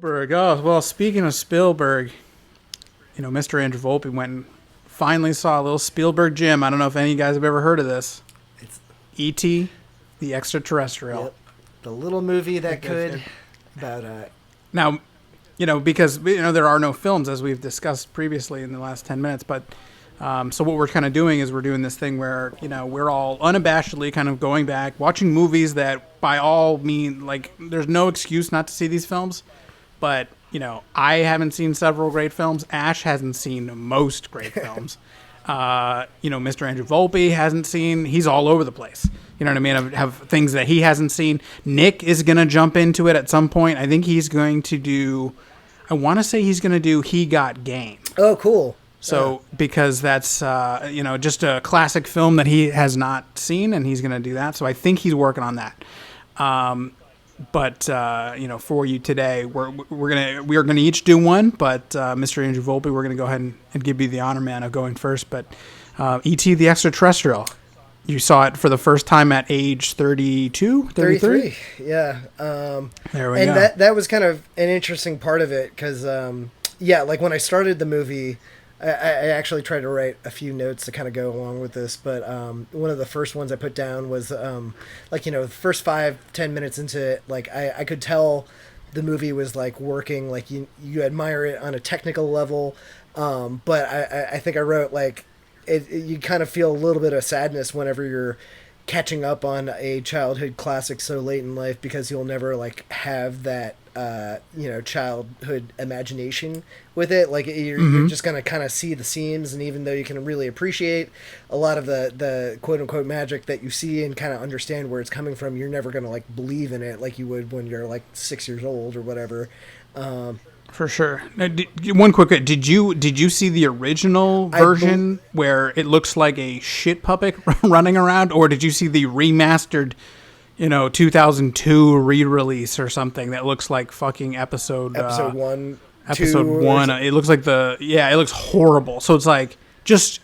Spielberg. Oh, well, speaking of Spielberg, Mr. Andrew Volpe went and finally saw a little Spielberg gym. I don't know if any of you guys have ever heard of this. It's E.T., the Extra-Terrestrial. Yep, the little movie that Because could about now, because there are no films, as we've discussed previously in the last 10 minutes, but so what we're kind of doing is we're doing this thing where, we're all unabashedly kind of going back, watching movies that by all means, like, there's no excuse not to see these films. But, I haven't seen several great films. Ash hasn't seen most great films. Mr. Andrew Volpe hasn't seen. He's all over the place. You know what I mean? I have things that he hasn't seen. Nick is going to jump into it at some point. I think he's going to do, I want to say he's going to do He Got Game. Oh, cool. So, because that's, just a classic film that he has not seen, and he's going to do that. So I think he's working on that. But for you today, we are gonna each do one. But Mr. Andrew Volpe, we're gonna go ahead and give you the honor, man, of going first. But E.T. the Extraterrestrial, you saw it for the first time at age 32, 33. Yeah. There we and go. that was kind of an interesting part of it because, like when I started the movie, I actually tried to write a few notes to kind of go along with this, but one of the first ones I put down was the first 5-10 minutes into it, like I could tell the movie was like working, like you admire it on a technical level, but I think I wrote like you kind of feel a little bit of sadness whenever you're catching up on a childhood classic so late in life because you'll never like have that childhood imagination with it. Like you're just gonna kind of see the seams, and even though you can really appreciate a lot of the quote unquote magic that you see and kind of understand where it's coming from, you're never gonna like believe in it like you would when you're like 6 years old or whatever. For sure. Now, one quick, did you see the original version where it looks like a shit puppet running around, or did you see the remastered 2002 re-release or something that looks like fucking episode one. Episode 1. It looks like it looks horrible. So it's like, just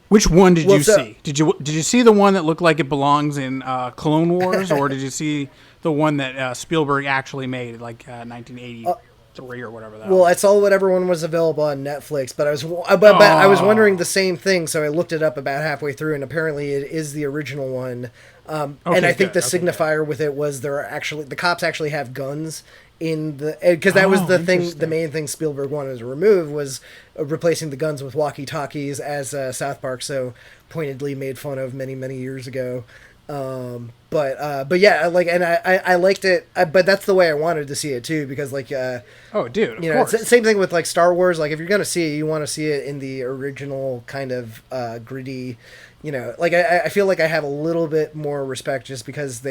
which one did you see? Did you see the one that looked like it belongs in Clone Wars, or did you see the one that Spielberg actually made, like 1983 or whatever that was? Well, I saw whatever one was available on Netflix, but I was wondering the same thing, so I looked it up about halfway through, and apparently it is the original one. And I think the signifier with it was the cops actually have guns in the, because that was the main thing Spielberg wanted to remove was replacing the guns with walkie-talkies, as South Park so pointedly made fun of many years ago. But yeah, like, and I liked it, but that's the way I wanted to see it too, because like, of course. It's same thing with like Star Wars. Like if you're gonna see it, you want to see it in the original kind of gritty. Like I feel like I have a little bit more respect just because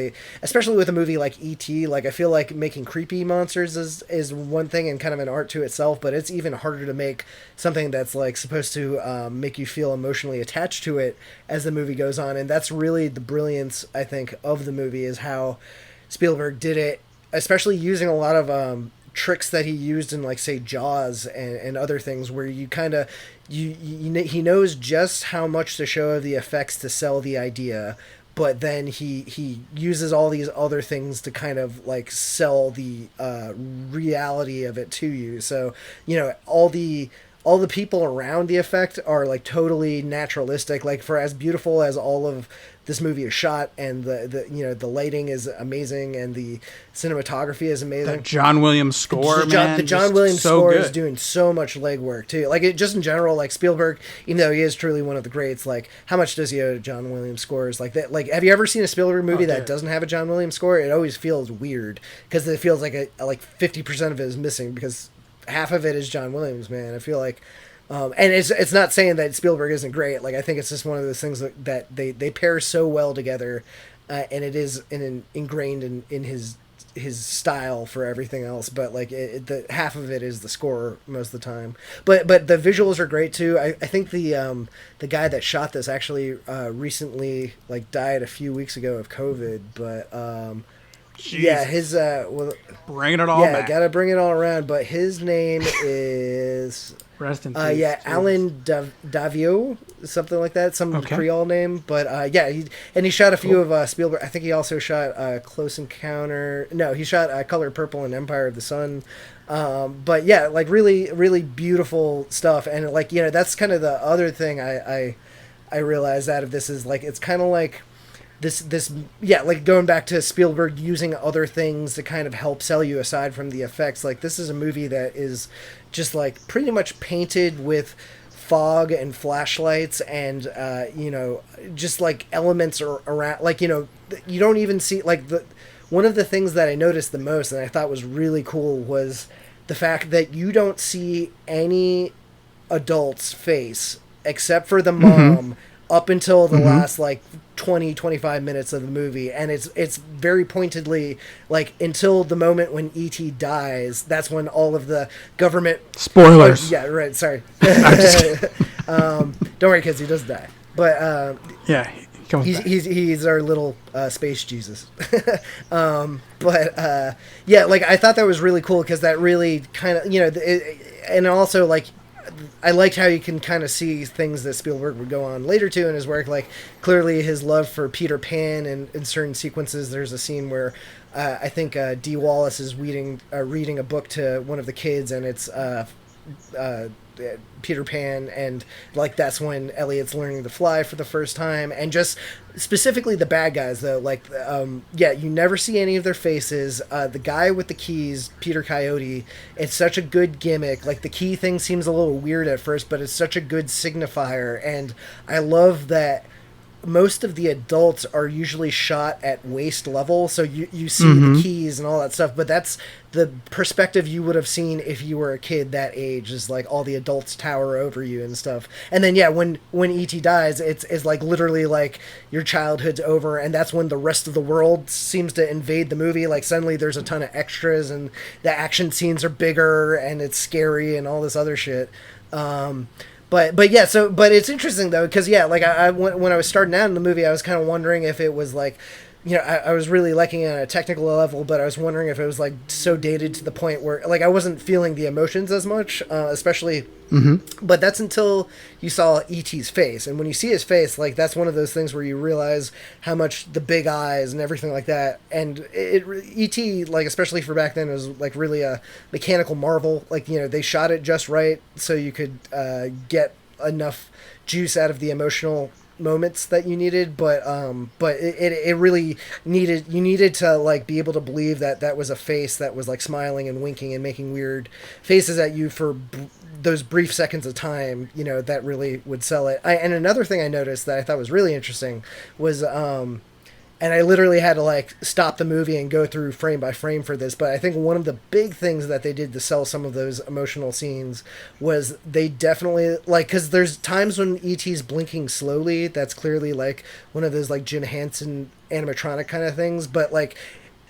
especially with a movie like E.T., like I feel like making creepy monsters is one thing and kind of an art to itself, but it's even harder to make something that's like supposed to make you feel emotionally attached to it as the movie goes on. And that's really the brilliance, I think, of the movie, is how Spielberg did it, especially using a lot of tricks that he used in, like, say, Jaws and other things, where you kind of he knows just how much to show of the effects to sell the idea, but then he uses all these other things to kind of like sell the reality of it to you. So all the people around the effect are like totally naturalistic. Like, for as beautiful as all of this movie is shot, and the lighting is amazing, and the cinematography is amazing. The John Williams score, the John Williams score good. is doing so much legwork too. Like, it just in general, like Spielberg, even though he is truly one of the greats, like how much does he owe to John Williams scores? Like that. Like, have you ever seen a Spielberg movie that doesn't have a John Williams score? It always feels weird because it feels like 50% of it is missing, because half of it is John Williams, man. I feel like. And it's not saying that Spielberg isn't great. Like, I think it's just one of those things that they pair so well together, and it is ingrained in his style for everything else. But like the half of it is the score most of the time. But the visuals are great too. I think the guy that shot this actually recently like died a few weeks ago of COVID. But yeah, his bringing it all back. Gotta bring it all around. But his name is. Rest in peace. Alan Davio, something like that, some Creole name. But he shot a few of Spielberg. I think he also shot Close Encounter. No, he shot Color Purple and Empire of the Sun. But yeah, like really, really beautiful stuff. And like, that's kind of the other thing I realized out of this is like, it's kind of like this yeah, like going back to Spielberg using other things to kind of help sell you aside from the effects. Like, this is a movie that is just like pretty much painted with fog and flashlights and just like elements around, like, you don't even see like the one of the things that I noticed the most and I thought was really cool was the fact that you don't see any adult's face except for the mom up until the last like 20-25 minutes of the movie, and it's very pointedly like until the moment when E.T. dies. That's when all of the government spoilers. Oh, yeah, right. Sorry. Don't worry, kids. He does die, but yeah, he's our little space Jesus. Yeah, like I thought that was really cool because that really kind of and also like I liked how you can kind of see things that Spielberg would go on later to in his work, like clearly his love for Peter Pan, and in certain sequences there's a scene where I think Dee Wallace is reading a book to one of the kids, and it's Peter Pan, and like that's when Elliot's learning to fly for the first time. And just specifically the bad guys though, like you never see any of their faces. The guy with the keys, Peter Coyote, it's such a good gimmick. Like the key thing seems a little weird at first, but it's such a good signifier, and I love that most of the adults are usually shot at waist level, so you see the keys and all that stuff, but that's the perspective you would have seen if you were a kid that age, is like all the adults tower over you and stuff. And then when E.T. dies, it's like literally like your childhood's over, and that's when the rest of the world seems to invade the movie. Like suddenly there's a ton of extras and the action scenes are bigger and it's scary and all this other shit. But yeah, but it's interesting though, because like when I was starting out in the movie, I was kind of wondering if it was like, I was really liking it on a technical level, but I was wondering if it was like so dated to the point where like I wasn't feeling the emotions as much, especially. But that's until you saw E.T.'s face, and when you see his face, like that's one of those things where you realize how much the big eyes and everything like that, and E.T. like especially for back then was like really a mechanical marvel. Like they shot it just right so you could get enough juice out of the emotional moments that you needed, but it really needed to like be able to believe that was a face that was like smiling and winking and making weird faces at you for those brief seconds of time, that really would sell it. And another thing I noticed that I thought was really interesting was and I literally had to like stop the movie and go through frame by frame for this, but I think one of the big things that they did to sell some of those emotional scenes was they definitely like, because there's times when E.T.'s blinking slowly, that's clearly like one of those like Jim Henson animatronic kind of things, but like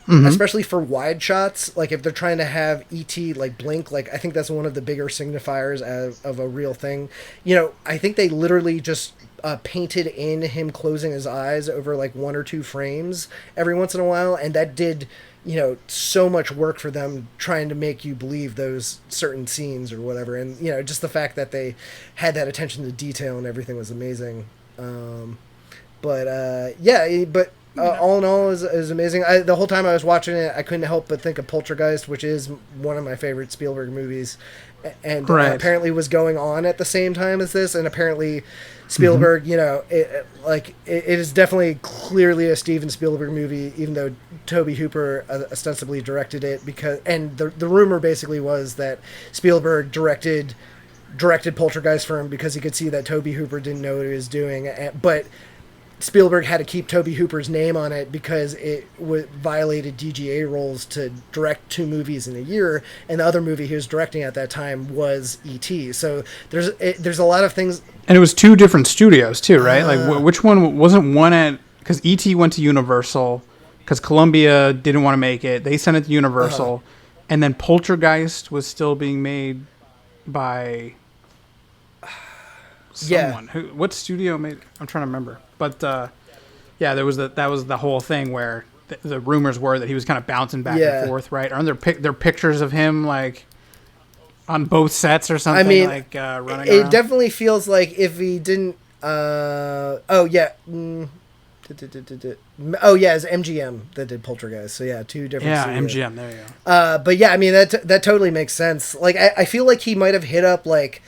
especially for wide shots, like if they're trying to have E.T. like blink, like I think that's one of the bigger signifiers of a real thing. I think they literally just painted in him closing his eyes over like one or two frames every once in a while, and that did so much work for them trying to make you believe those certain scenes or whatever. And just the fact that they had that attention to detail and everything was amazing. But all in all is amazing. The whole time I was watching it, I couldn't help but think of Poltergeist, which is one of my favorite Spielberg movies, and apparently was going on at the same time as this. And apparently Spielberg, it is definitely clearly a Steven Spielberg movie, even though Tobe Hooper ostensibly directed it, and the rumor basically was that Spielberg directed Poltergeist for him because he could see that Tobe Hooper didn't know what he was doing, but Spielberg had to keep Tobe Hooper's name on it because it violated DGA rules to direct 2 movies in a year, and the other movie he was directing at that time was E.T. So there's a lot of things, and it was 2 different studios too, right? Like which one wasn't one at, because E.T. went to Universal because Columbia didn't want to make it, they sent it to Universal, and then Poltergeist was still being made by someone. What studio made? I'm trying to remember. But that was the whole thing where the rumors were that he was kind of bouncing back and forth, right? Aren't there pictures of him like on both sets or something? I mean, like running around? It definitely feels like if he didn't. Did Oh yeah, it's MGM that did Poltergeist. So yeah, two different. Yeah, studios. MGM. There you go. But yeah, I mean that totally makes sense. Like I feel like he might have hit up like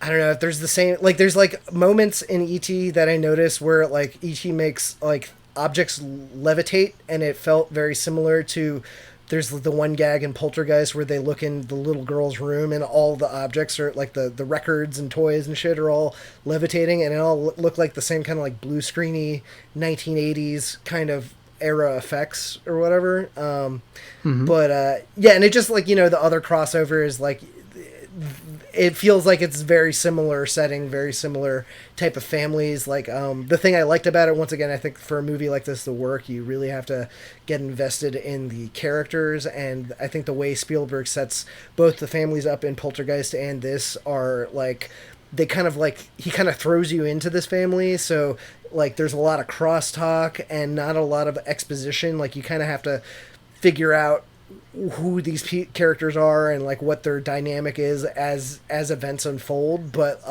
I don't know if there's the same like there's like moments in ET that I noticed where like ET makes like objects levitate, and it felt very similar to. There's the one gag in Poltergeist where they look in the little girl's room and all the objects are like the records and toys and shit are all levitating, and it all look like the same kind of like blue screeny 1980s kind of era effects or whatever. But yeah, and it just like, you know, the other crossover is like it feels like it's very similar setting, very similar type of families. Like the thing I liked about it, once again, I think for a movie like this to work, you really have to get invested in the characters, and I think the way Spielberg sets both the families up in Poltergeist and this are like they kind of like he kind of throws you into this family, so like there's a lot of crosstalk and not a lot of exposition. Like you kind of have to figure out who these characters are and like what their dynamic is as events unfold, but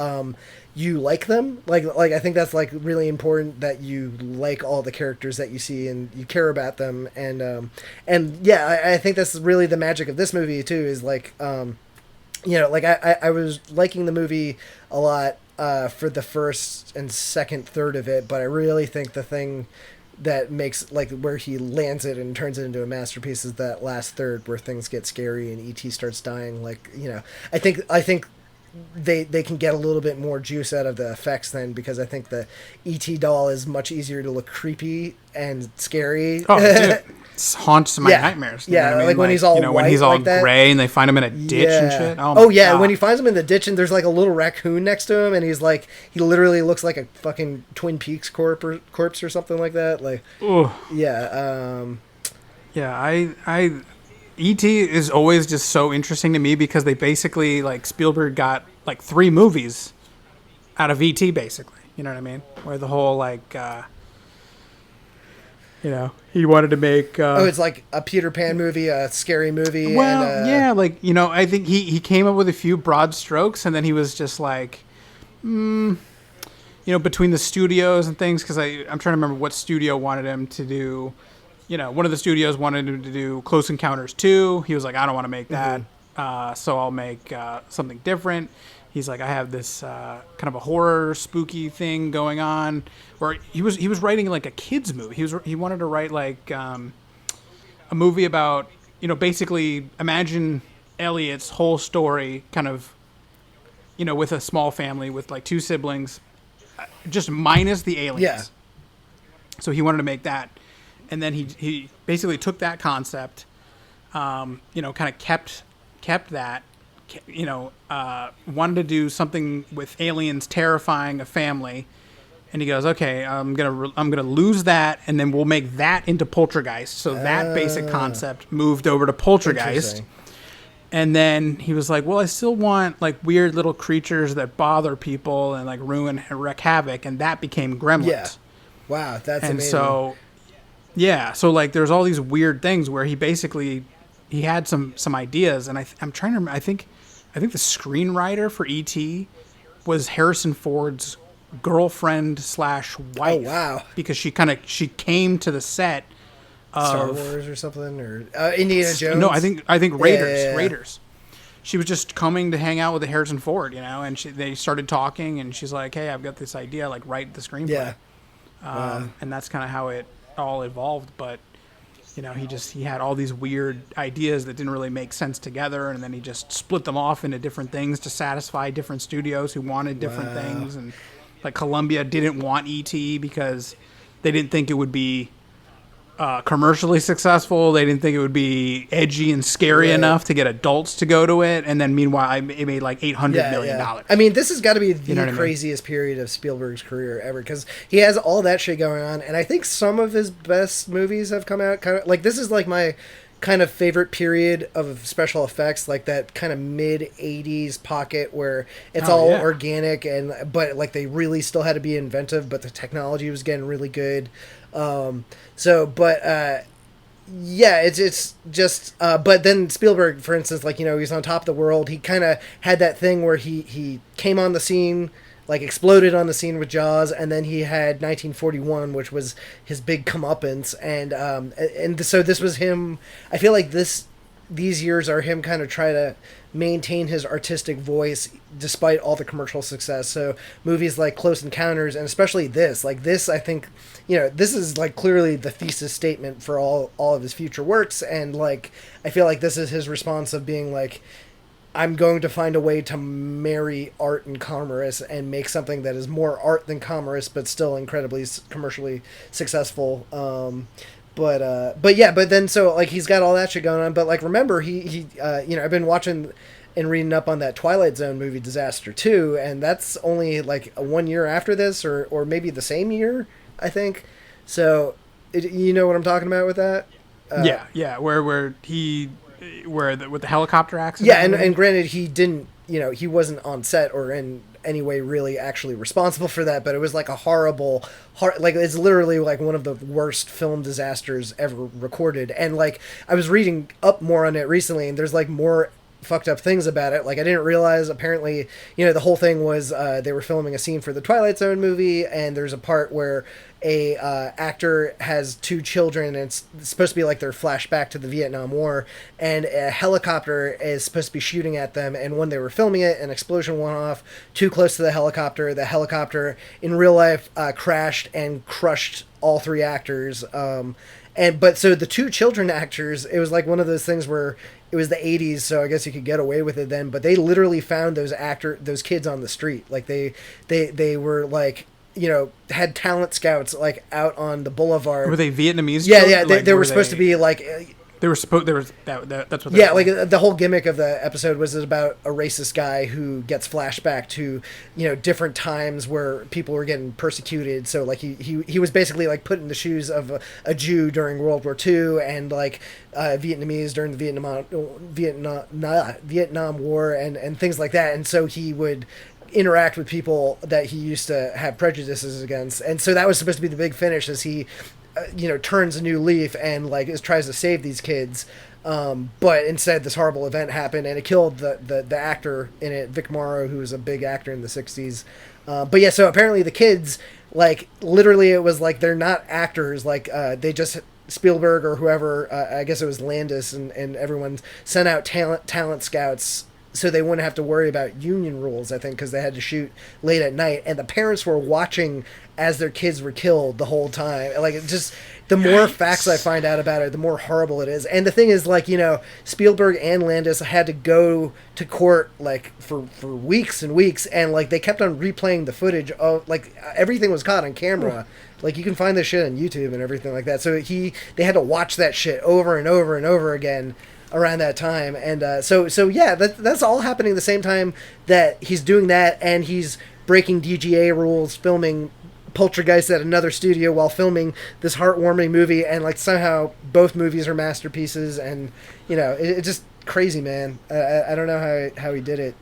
you like them. Like I think that's like really important that you like all the characters that you see and you care about them, and yeah, I think that's really the magic of this movie too, is like you know, like I was liking the movie a lot for the first and second third of it, but I really think the thing that makes like where he lands it and turns it into a masterpiece is that last third where things get scary and ET starts dying. Like, you know, I think they can get a little bit more juice out of the effects then, because I think the ET doll is much easier to look creepy and scary. Oh, dude. It haunts my nightmares. You know what I mean? Like when he's all, you know, white when he's all like that. gray and they find him in a ditch and shit. Oh yeah, when he finds him in the ditch and there's like a little raccoon next to him, and he's like, he literally looks like a fucking Twin Peaks corpse or something like that. Like, ooh. Yeah. I E.T. is always just so interesting to me because they basically, like, Spielberg got like 3 movies out of E.T. basically. You know what I mean? Where the whole like. You know, he wanted to make... it's like a Peter Pan movie, a scary movie. Well, and, yeah, like, you know, I think he came up with a few broad strokes, and then he was just like, you know, between the studios and things, because I'm trying to remember what studio wanted him to do. You know, one of the studios wanted him to do Close Encounters 2. He was like, I don't want to make that, so I'll make something different. He's like, I have this kind of a horror, spooky thing going on. Where he was writing like a kids movie. He wanted to write like a movie about, you know, basically imagine Elliot's whole story, kind of, you know, with a small family with like 2 siblings, just minus the aliens. Yeah. So he wanted to make that, and then he basically took that concept, you know, kind of kept that. You know, wanted to do something with aliens terrifying a family, and he goes, "Okay, I'm gonna lose that, and then we'll make that into Poltergeist." So that basic concept moved over to Poltergeist, and then he was like, "Well, I still want like weird little creatures that bother people and like ruin and wreak havoc," and that became Gremlins. Yeah, wow, that's and amazing. So, yeah, so like there's all these weird things where he had some ideas, and I'm trying to remember. I think the screenwriter for E.T. was Harrison Ford's girlfriend / wife. Oh wow! Because she came to the set of Star Wars or something, or Indiana Jones. No, I think Raiders. Yeah. Raiders. She was just coming to hang out with Harrison Ford, you know, and they started talking, and she's like, "Hey, I've got this idea, like write the screenplay." Yeah. And that's kind of how it all evolved, but. You know, he had all these weird ideas that didn't really make sense together, and then he just split them off into different things to satisfy different studios who wanted different things. And like Columbia didn't want E.T. because they didn't think it would be commercially successful. They didn't think it would be edgy and scary enough to get adults to go to it. And then meanwhile, it made like $800 million. I mean, this has got to be the craziest I mean? period of Spielberg's career ever, because he has all that shit going on, and I think some of his best movies have come out kind of like this is like my kind of favorite period of special effects, like that kind of mid 80s pocket where it's organic, and but like they really still had to be inventive, but the technology was getting really good. It's just but then Spielberg, for instance, like, you know, he's on top of the world. He kind of had that thing where he came on the scene like exploded on the scene with Jaws, and then he had 1941, which was his big comeuppance, and so this was him. I feel like these years are him kind of try to maintain his artistic voice despite all the commercial success. So movies like Close Encounters, and especially this, I think, this is like clearly the thesis statement for all of his future works. And like, I feel like this is his response of being like, I'm going to find a way to marry art and commerce and make something that is more art than commerce, but still incredibly commercially successful. But then so like he's got all that shit going on. But like remember he I've been watching and reading up on that Twilight Zone movie Disaster 2, and that's only like 1 year after this, or maybe the same year, I think. So you know what I'm talking about with that? Where with the helicopter accident. Yeah, and granted he didn't, he wasn't on set or in any way really actually responsible for that, but it was like a horrible, like it's literally like one of the worst film disasters ever recorded. And like I was reading up more on it recently, and there's like more fucked up things about it. Like I didn't realize apparently, the whole thing was they were filming a scene for the Twilight Zone movie, and there's a part where a actor has two children, and it's supposed to be like their flashback to the Vietnam War, and a helicopter is supposed to be shooting at them, and when they were filming it, an explosion went off too close to the helicopter. The helicopter in real life crashed and crushed all three actors. But so the two children actors, it was like one of those things where it was the 80s, so I guess you could get away with it then, but they literally found those kids on the street. Like they were like, had talent scouts like out on the boulevard. Were they Vietnamese? Yeah, they were supposed to be like. That's what. That's like the whole gimmick of the episode was about a racist guy who gets flashback to different times where people were getting persecuted. So like he was basically like put in the shoes of a Jew during World War II, and like Vietnamese during the Vietnam War and things like that. And so he would interact with people that he used to have prejudices against, and so that was supposed to be the big finish as he turns a new leaf and like tries to save these kids, but instead this horrible event happened, and it killed the actor in it, Vic Morrow, who was a big actor in the 60s. But yeah, so apparently the kids, like literally it was like they're not actors, like they just Spielberg or whoever, I guess it was Landis and everyone sent out talent scouts so they wouldn't have to worry about union rules, I think, because they had to shoot late at night, and the parents were watching as their kids were killed the whole time. Like, it just, the more facts I find out about it, the more horrible it is. And the thing is, like, Spielberg and Landis had to go to court, like, for weeks and weeks, and, like, they kept on replaying the footage of, like, everything was caught on camera. Like, you can find this shit on YouTube and everything like that. So they had to watch that shit over and over and over again around that time. And so yeah, that's all happening at the same time that he's doing that, and he's breaking DGA rules, filming Poltergeist at another studio while filming this heartwarming movie, and like somehow both movies are masterpieces. And it's just crazy, man. I don't know how he did it.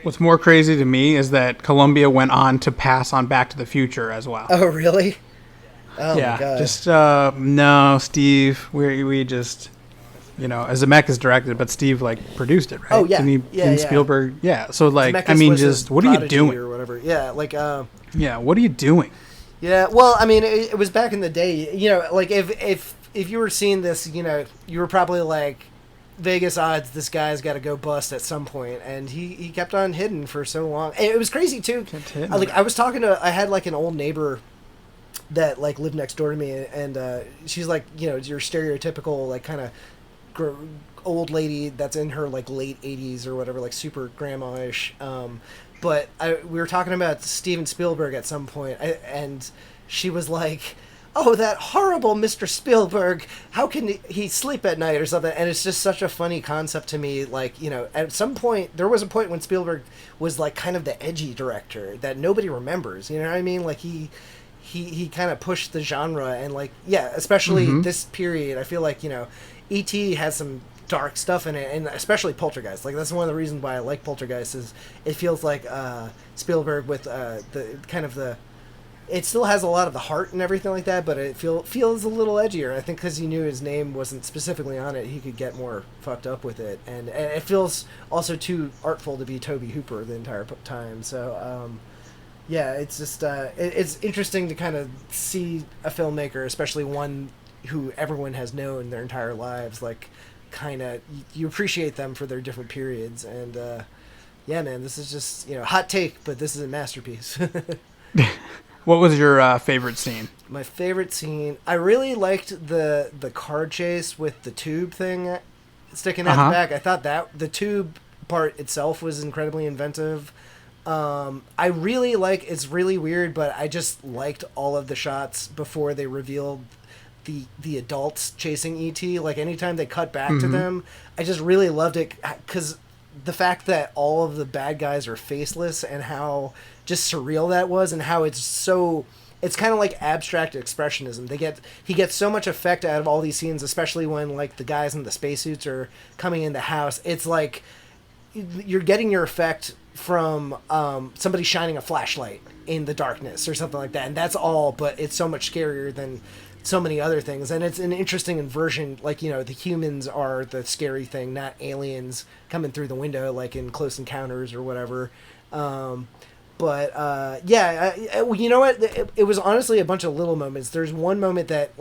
What's more crazy to me is that Columbia went on to pass on Back to the Future as well. Oh, really? Oh yeah, my God. Just no, Steve. We just, Zemeckis directed, but Steve like produced it, right? Oh yeah, and Spielberg, yeah. So like, Zemeckis I mean, was just what are you doing? Or whatever. Yeah, like. Yeah, what are you doing? Yeah, well, I mean, it was back in the day. Like if you were seeing this, you were probably like, Vegas odds, this guy's got to go bust at some point, and he kept on hitting for so long. And it was crazy too. I was talking to, I had like an old neighbor that like lived next door to me, and she's like, your stereotypical like kind of old lady that's in her like late 80s or whatever, like super grandma-ish. But we were talking about Steven Spielberg at some point, and she was like, oh, that horrible Mr. Spielberg, how can he sleep at night or something? And it's just such a funny concept to me. Like, at some point, there was a point when Spielberg was like kind of the edgy director that nobody remembers, you know what I mean? Like he kind of pushed the genre, and like, yeah, especially this period, I feel like, E.T. has some dark stuff in it, and especially Poltergeist. Like, that's one of the reasons why I like Poltergeist, is it feels like Spielberg with the kind of the, it still has a lot of the heart and everything like that, but it feels a little edgier. I think because he knew his name wasn't specifically on it, he could get more fucked up with it, and it feels also too artful to be Toby Hooper the entire time. So yeah, it's just it's interesting to kind of see a filmmaker, especially one who everyone has known their entire lives, like kind of you appreciate them for their different periods, and yeah, man, this is just hot take, but this is a masterpiece. What was your favorite scene? My favorite scene, I really liked the car chase with the tube thing sticking out the back. I thought that the tube part itself was incredibly inventive. I really it's really weird, but I just liked all of the shots before they revealed the adults chasing E.T. Like anytime they cut back to them, I just really loved it because the fact that all of the bad guys are faceless and how just surreal that was, and how it's kind of like abstract expressionism. He gets so much effect out of all these scenes, especially when like the guys in the spacesuits are coming in the house. It's like you're getting your effect from somebody shining a flashlight in the darkness or something like that, and that's all, but it's so much scarier than so many other things, and it's an interesting inversion. Like the humans are the scary thing, not aliens coming through the window like in Close Encounters or whatever. But yeah, you know what? It was honestly a bunch of little moments. There's one moment that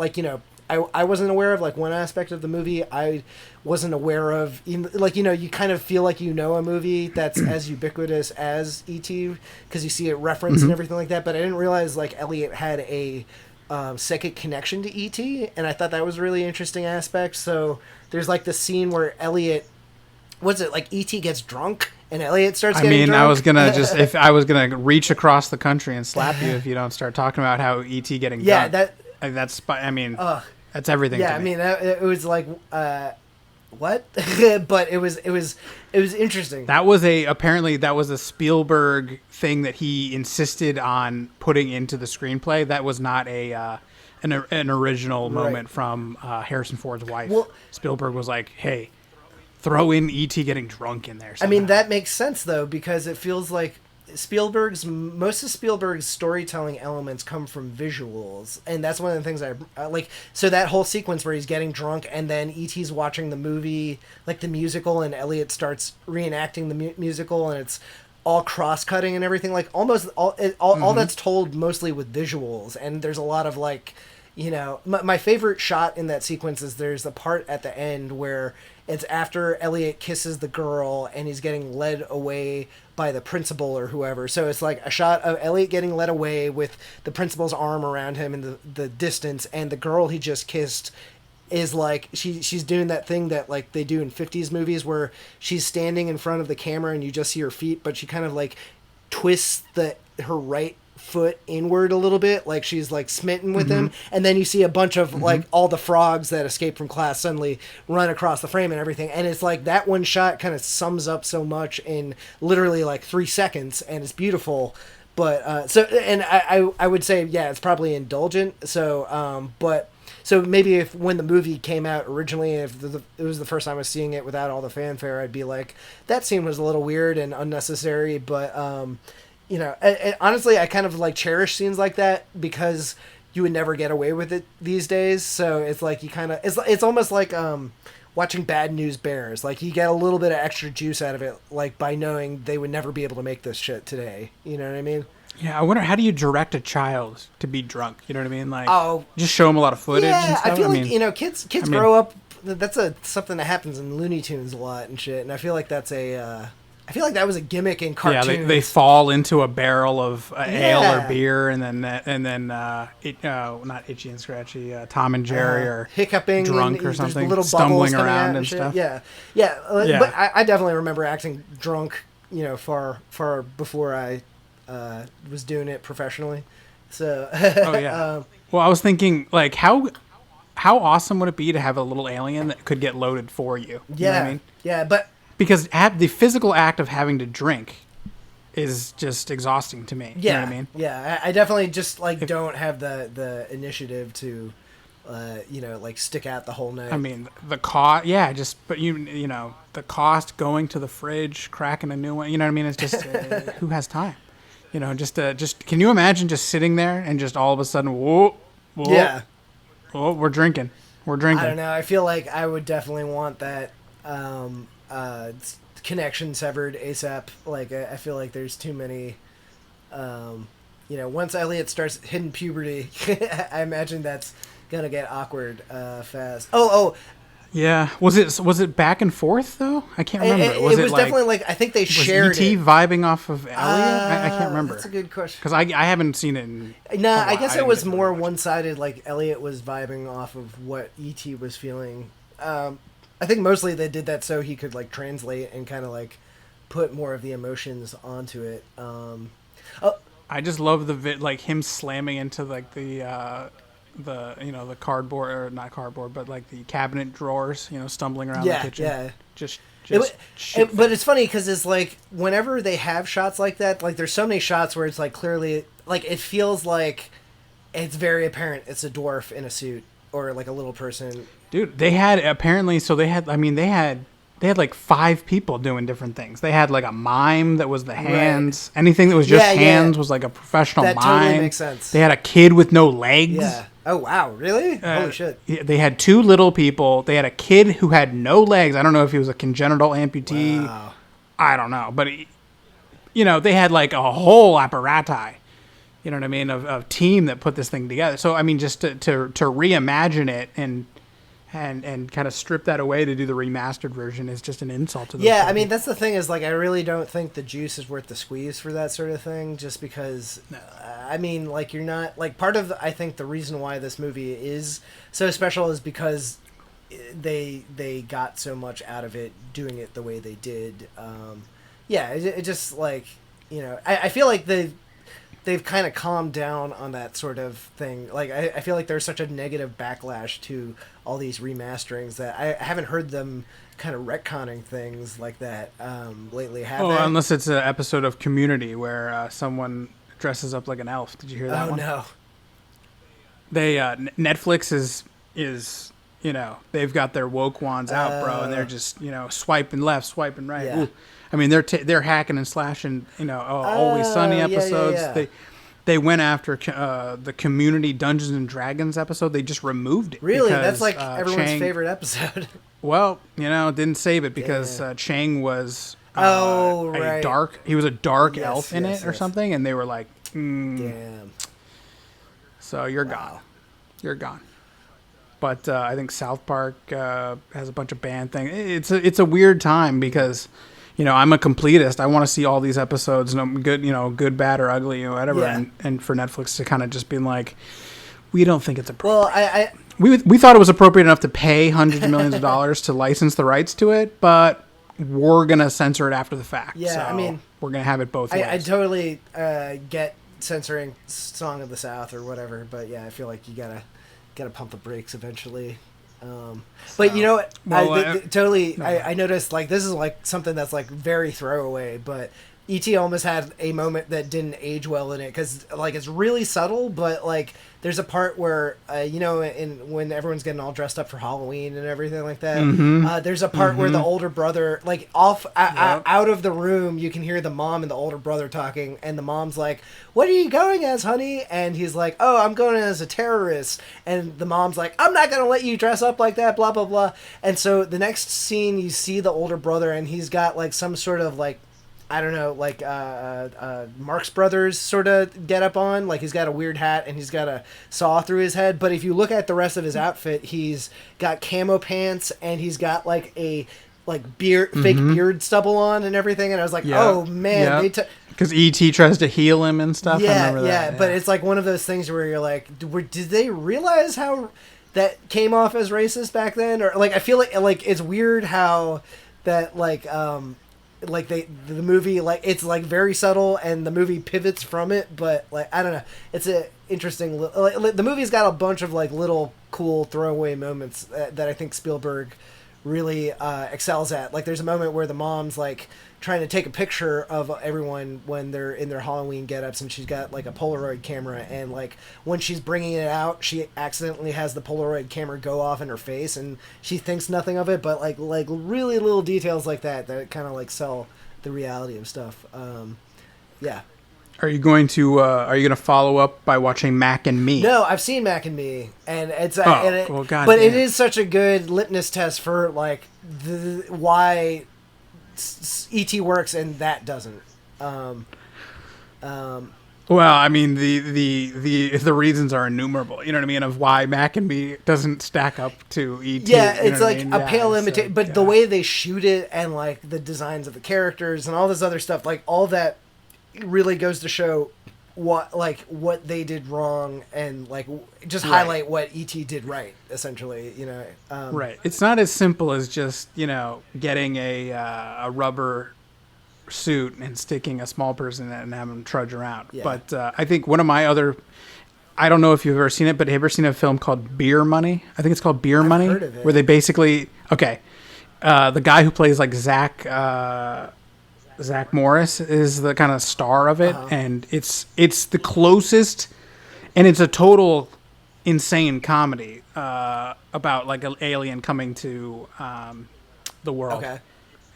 I wasn't aware of, like one aspect of the movie I wasn't aware of. Like you kind of feel like a movie that's as ubiquitous as E.T. because you see it referenced and everything like that. But I didn't realize like Elliot had a psychic connection to E.T., and I thought that was a really interesting aspect. So there's like the scene where Elliot, what's it like? E.T. gets drunk and Elliot starts getting drunk. I was gonna if I was gonna reach across the country and slap you if you don't start talking about how E.T. getting drunk. That's that's everything. Yeah, to me. It was like what? But it was interesting. That was apparently a Spielberg thing that he insisted on putting into the screenplay. That was not an original moment from Harrison Ford's wife. Well, Spielberg was like, "Hey, throw in E.T. getting drunk in there." Somehow. That makes sense though, because it feels like most of Spielberg's storytelling elements come from visuals, and that's one of the things I like. So that whole sequence where he's getting drunk and then E.T.'s watching the movie, like the musical, and Elliot starts reenacting the musical, and it's all cross-cutting and everything, like almost all that's told mostly with visuals, and there's a lot of like my favorite shot in that sequence is there's a part at the end where it's after Elliot kisses the girl and he's getting led away by the principal or whoever. So it's like a shot of Elliot getting led away with the principal's arm around him in the distance, and the girl he just kissed is like she's doing that thing that like they do in 50s movies where she's standing in front of the camera and you just see her feet, but she kind of like twists her right foot inward a little bit, like she's like smitten with him, and then you see a bunch of like all the frogs that escape from class suddenly run across the frame and everything, and it's like that one shot kind of sums up so much in literally like 3 seconds, and it's beautiful. But I would say it's probably indulgent. So so maybe if when the movie came out originally, if it was the first time I was seeing it without all the fanfare, I'd be like, that scene was a little weird and unnecessary. But honestly, I kind of like cherish scenes like that because you would never get away with it these days. So it's like it's almost like watching Bad News Bears. Like you get a little bit of extra juice out of it, like by knowing they would never be able to make this shit today. You know what I mean? Yeah, I wonder, how do you direct a child to be drunk? You know what I mean? Like, just show them a lot of footage. Yeah, and stuff? I feel like kids grow up. That's something that happens in Looney Tunes a lot and shit. And I feel like that's I feel like that was a gimmick in cartoons. Yeah, they fall into a barrel of ale or beer, and then not Itchy and Scratchy, Tom and Jerry are hiccuping, drunk or something, little stumbling around and shit. stuff. Yeah. But I definitely remember acting drunk, far before I was doing it professionally. So. Oh yeah. Well, I was thinking, like, how awesome would it be to have a little alien that could get loaded for you? You know what I mean? Yeah, but. Because the physical act of having to drink is just exhausting to me. Yeah, you know what I mean? Yeah, I definitely just don't have the initiative to, like stick out the whole night. I mean, the cost. Yeah, the cost going to the fridge, cracking a new one. You know what I mean? It's just who has time? Just can you imagine just sitting there and just all of a sudden, whoa, whoa, Yeah. whoa, we're I drinking. don't know. I feel like I would definitely want that um, connection severed ASAP. Like I feel like there's too many. Once Elliot starts hitting puberty, I imagine that's gonna get awkward fast. Yeah, was it back and forth though? I can't remember. It was definitely like I think they was shared ET it. vibing off of Elliot? I can't remember. That's a good question. Because I haven't seen it in. No, a while. I guess it didn't was get to more watch it. one-sided. Like Elliot was vibing off of what ET was feeling. I think mostly they did that so he could like translate and kind of like put more of the emotions onto it. Oh, I just love like him slamming into like the cardboard, or not cardboard, but like the cabinet drawers, stumbling around the yeah, kitchen. yeah. Just It, but it's funny because it's like whenever they have shots like that, like there's so many shots where it's like clearly like it feels like it's very apparent it's a dwarf in a suit or like a little person. dude, they had apparently. So they had. I mean, they had like 5 people doing different things. They had like a mime that was the hands. Anything that was just hands was like a professional That mime. totally makes sense. They had a kid with no legs. Yeah. Oh wow, really? Holy shit. They had 2 little people. They had a kid who had no legs. I don't know if he was a congenital amputee. Wow. I don't know, but they had like a whole apparatus. You know what I mean? Of team that put this thing together. So I mean, just to reimagine it and kind of strip that away to do the remastered version is just an insult to the. Yeah, I mean that's the thing is like I really don't think the juice is worth the squeeze for that sort of thing. Just because, I mean, like you're not like part of I think the reason why this movie is so special is because they got so much out of it doing it the way they did. It just like I feel like they've kind of calmed down on that sort of thing. Like I feel like there's such a negative backlash to all these remasterings that I haven't heard them kind of retconning things like that lately. Have they? Unless it's an episode of Community where someone dresses up like an elf. Did you hear that one? No. They Netflix is they've got their woke wands out, bro, and they're just swiping left, swiping right. Yeah. Ooh. I mean they're hacking and slashing Always Sunny episodes. Yeah. They went after the Community Dungeons and Dragons episode. They just removed it. Really, because, that's like everyone's Chang, favorite episode. Well, didn't save it because Chang was right. he was a dark Yes, elf in it or something, and they were like, Damn. so you're gone. You're gone. But I think South Park has a bunch of banned things. It's a weird time because, I'm a completist. I want to see all these episodes, good, bad, or ugly, whatever. Yeah. And for Netflix to kind of just be like, we don't think it's appropriate. Well, We thought it was appropriate enough to pay hundreds of millions of dollars to license the rights to it, but we're gonna censor it after the fact. Yeah, so I mean, we're gonna have it both ways. I totally get censoring Song of the South or whatever, but yeah, I feel like you gotta pump the brakes eventually. But you know what? I noticed like this is like something that's like very throwaway, but E.T. almost had a moment that didn't age well in it because like it's really subtle, but like there's a part where when everyone's getting all dressed up for Halloween and everything like that. There's a part where the older brother like out of the room you can hear the mom and the older brother talking, and the mom's like, "What are you going as, honey?" And he's like, "Oh, I'm going as a terrorist." And the mom's like, "I'm not gonna let you dress up like that." Blah blah blah. And so the next scene you see the older brother and he's got like some sort of like, I don't know, like Marx Brothers sort of get up on. Like he's got a weird hat and he's got a saw through his head. But if you look at the rest of his outfit, he's got camo pants and he's got like a fake beard stubble on and everything. And I was like, oh man, because E.T. tries to heal him and stuff. Yeah, I remember that. Yeah, but it's like one of those things where you're like, did they realize how that came off as racist back then? Or like I feel like it's weird how that the movie like it's like very subtle and the movie pivots from it, but like I don't know, it's a interesting the movie's got a bunch of like little cool throwaway moments that I think Spielberg really excels at. Like there's a moment where the mom's like trying to take a picture of everyone when they're in their Halloween get-ups, and she's got like a Polaroid camera, and like when she's bringing it out she accidentally has the Polaroid camera go off in her face and she thinks nothing of it, but like really little details like that kind of like sell the reality of stuff. Are you going to follow up by watching Mac and Me? No, I've seen Mac and Me, and it's well, God but damn. it is such a good litmus test for like why ET works and that doesn't. Well, I mean, the reasons are innumerable. You know what I mean? Of why Mac and Me doesn't stack up to ET. Yeah, you know it's what I like mean? a pale imitation, like, but the way they shoot it and like the designs of the characters and all this other stuff, like all that really goes to show what they did wrong and like just highlight what ET did right, essentially. right. It's not as simple as just getting a rubber suit and sticking a small person in it and having them trudge around. Yeah. But I think one of my other, I don't know if you've ever seen it, but have you ever seen a film called Beer Money? I think it's called Beer Money. Heard of it. Where they basically, the guy who plays like Zach Morris is the kind of star of it, and it's the closest, and it's a total insane comedy about like an alien coming to the world. Okay.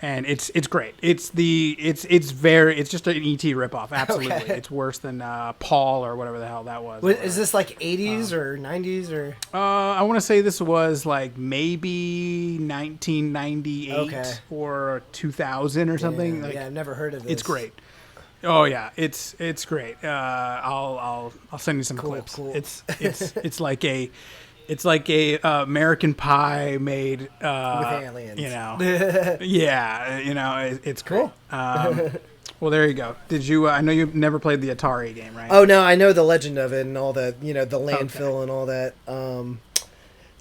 And it's great. It's just an ET ripoff. Absolutely, Okay. It's worse than Paul or whatever the hell that was. Is this like 80s or 90s or? I want to say this was like maybe 1998 or 2000 or something. Yeah, Like, I've never heard of this. it's great. Oh yeah, it's great. I'll send you some clips. Cool. It's like a American Pie made with aliens. It's cool. Well, there you go. Did you? I know you never played the Atari game, right? Oh no, I know the legend of it and all that. The landfill and all that.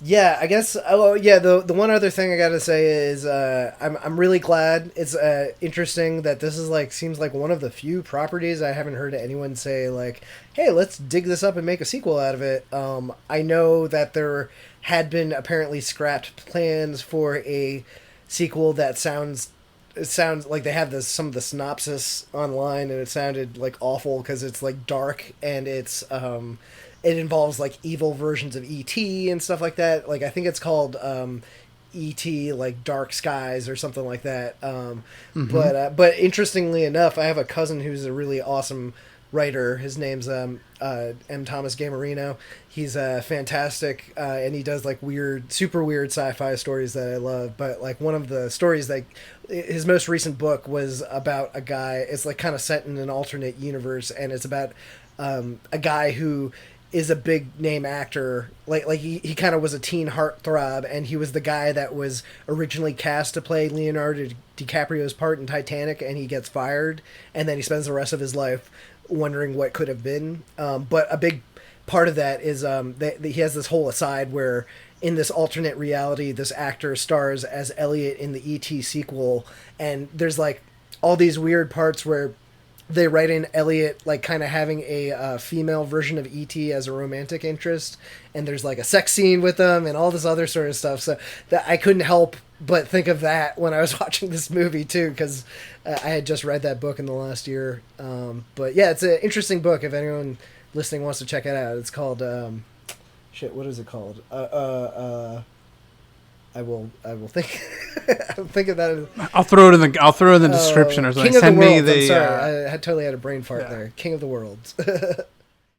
Yeah, I guess. Oh yeah, the one other thing I gotta say is I'm really glad. It's interesting that this is seems like one of the few properties I haven't heard anyone say like, hey, let's dig this up and make a sequel out of it. I know that there had been apparently scrapped plans for a sequel that sounds like they have some of the synopsis online, and it sounded like awful because it's like dark and it's it involves like evil versions of ET and stuff like that. Like I think it's called ET like Dark Skies or something like that. But interestingly enough, I have a cousin who's a really awesome writer. His name's M. Thomas Gamarino. He's fantastic, and he does like super weird sci-fi stories that I love. But like one of the stories, like his most recent book was about a guy. It's like kind of set in an alternate universe, and it's about a guy who is a big name actor. Like he kind of was a teen heartthrob, and he was the guy that was originally cast to play Leonardo DiCaprio's part in Titanic, and he gets fired, and then he spends the rest of his life wondering what could have been. But a big part of that is he has this whole aside where in this alternate reality, this actor stars as Elliot in the E.T. sequel, and there's like all these weird parts where they write in Elliot like kind of having a female version of E.T. as a romantic interest, and there's like a sex scene with them and all this other sort of stuff. So that I couldn't help but think of that when I was watching this movie too, because I had just read that book in the last year. But yeah, it's an interesting book. If anyone listening wants to check it out, it's called what is it called? I will think. I'm thinking that. I'll throw it in the description or something. King of Send the me Worlds. the. I'm sorry, I totally had a brain fart there. King of the Worlds.